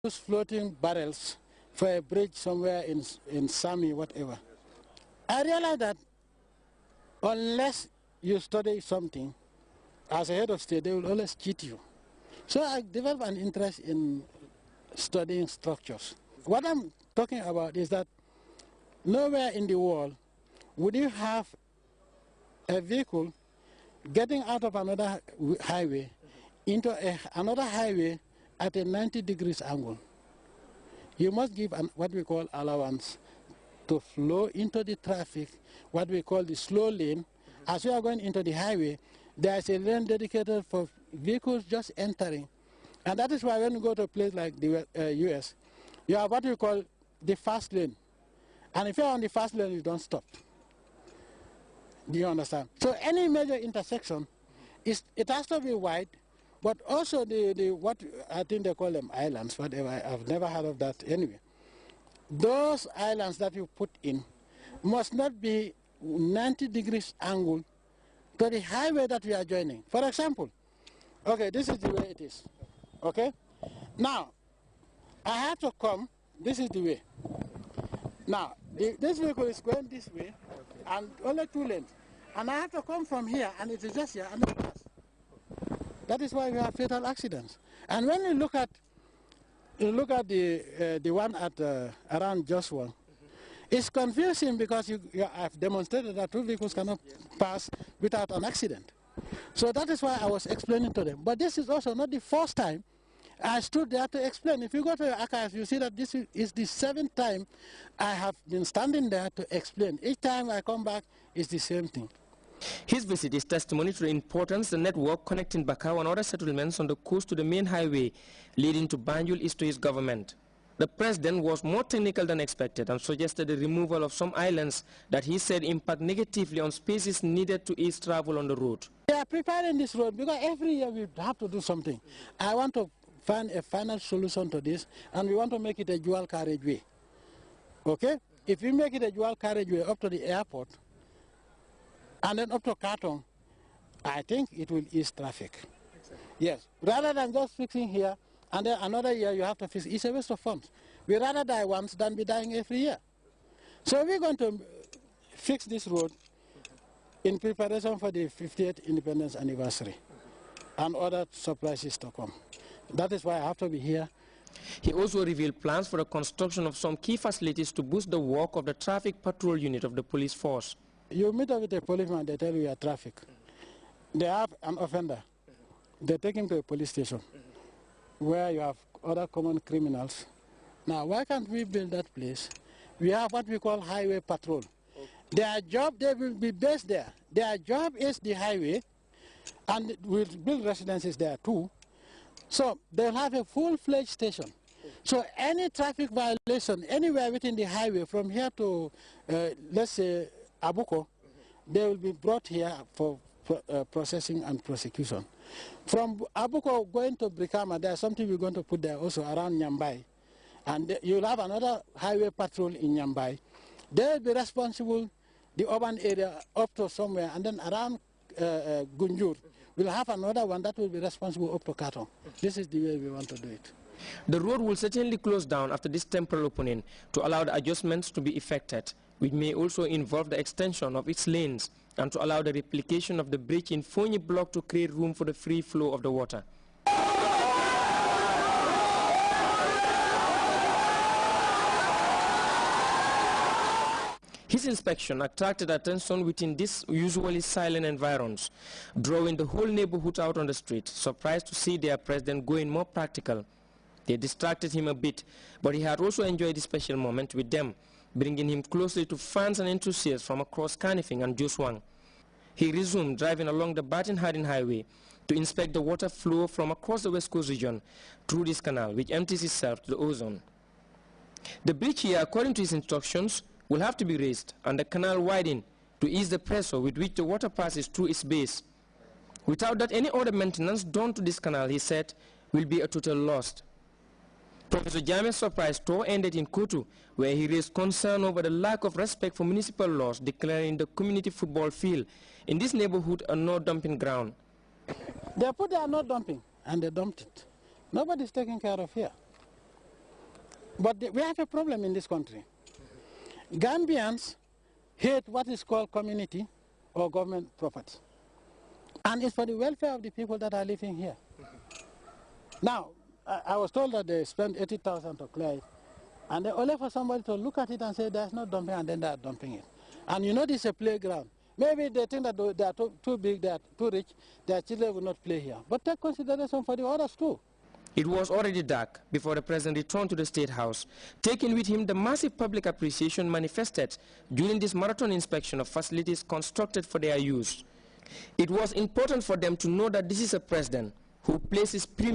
Those floating barrels for a bridge somewhere in Sami, whatever. I realize that unless you study something, as a head of state, they will always cheat you. So I developed an interest in studying structures. What I'm talking about is that nowhere in the world would you have a vehicle getting out of another highway into another highway at a 90 degrees angle. You must give what we call allowance to flow into the traffic, what we call the slow lane. As you are going into the highway, there is a lane dedicated for vehicles just entering. And that is why when you go to a place like the US, you have what we call the fast lane. And if you're on the fast lane, you don't stop. Do you understand? So any major intersection, it has to be wide, but also what I think they call them islands, whatever. I've never heard of that anyway. Those islands that you put in must not be 90 degrees angle to the highway that we are joining. For example, okay, this is the way it is. Okay? Now, I have to come, this is the way. Now, this vehicle is going this way, and only 2 lanes. And I have to come from here, and it is just here, and then pass. That is why we have fatal accidents. And when you look at the one at around Joshua, it's confusing because I've demonstrated that 2 vehicles cannot pass without an accident. So that is why I was explaining to them. But this is also not the first time I stood there to explain. If you go to your archives, you see that this is the 7th time I have been standing there to explain. Each time I come back, it's the same thing. His visit is testimony to the importance the network connecting Bakau and other settlements on the coast to the main highway leading to Banjul is to his government. The president was more technical than expected and suggested the removal of some islands that he said impact negatively on spaces needed to ease travel on the road. We are preparing this road because every year we have to do something. I want to find a final solution to this, and we want to make it a dual carriageway. Okay? If we make it a dual carriageway up to the airport, and then up to Katong, I think it will ease traffic. Exactly. Yes, rather than just fixing here, and then another year you have to fix, it's a waste of funds. We rather die once than be dying every year. So we're going to fix this road in preparation for the 50th independence anniversary and other surprises to come. That is why I have to be here. He also revealed plans for the construction of some key facilities to boost the work of the traffic patrol unit of the police force. You meet up with a policeman, they tell you you are traffic. They have an offender. They take him to a police station where you have other common criminals. Now, why can't we build that place? We have what we call highway patrol. Their job, they will be based there. Their job is the highway, and we'll build residences there too. So they'll have a full-fledged station. So any traffic violation anywhere within the highway, from here to, let's say, Abuko, they will be brought here for processing and prosecution. From Abuko going to Brikama, there's something we're going to put there also around Nyambai. And you'll have another highway patrol in Nyambai. They'll be responsible, the urban area up to somewhere, and then around Gunjur, we'll have another one that will be responsible up to Katong. This is the way we want to do it. The road will certainly close down after this temporal opening to allow the adjustments to be effected, which may also involve the extension of its lanes and to allow the replication of the bridge in Fonyi block to create room for the free flow of the water. His inspection attracted attention within these usually silent environs, drawing the whole neighborhood out on the street, surprised to see their president going more practical. They distracted him a bit, but he had also enjoyed the special moment with them, bringing him closely to fans and enthusiasts from across Kanifing and Joswang. He resumed driving along the Batin-Hardin Highway to inspect the water flow from across the West Coast region through this canal, which empties itself to the ozone. The bridge here, according to his instructions, will have to be raised and the canal widened to ease the pressure with which the water passes through its base. Without that, any other maintenance done to this canal, he said, will be a total loss. Professor Jammeh's surprise tour ended in Kutu, where he raised concern over the lack of respect for municipal laws declaring the community football field in this neighborhood a no-dumping ground. They put there no dumping, and they dumped it. Nobody's taking care of here. But we have a problem in this country. Gambians hate what is called community or government property. And it's for the welfare of the people that are living here. Now, I was told that they spent 80,000 to clear it. And they only for somebody to look at it and say there's no dumping, and then they are dumping it. And you know this is a playground. Maybe they think that they are too big, they are too rich, their children will not play here. But take consideration for the others too. It was already dark before the president returned to the State House, taking with him the massive public appreciation manifested during this marathon inspection of facilities constructed for their use. It was important for them to know that this is a president who places premium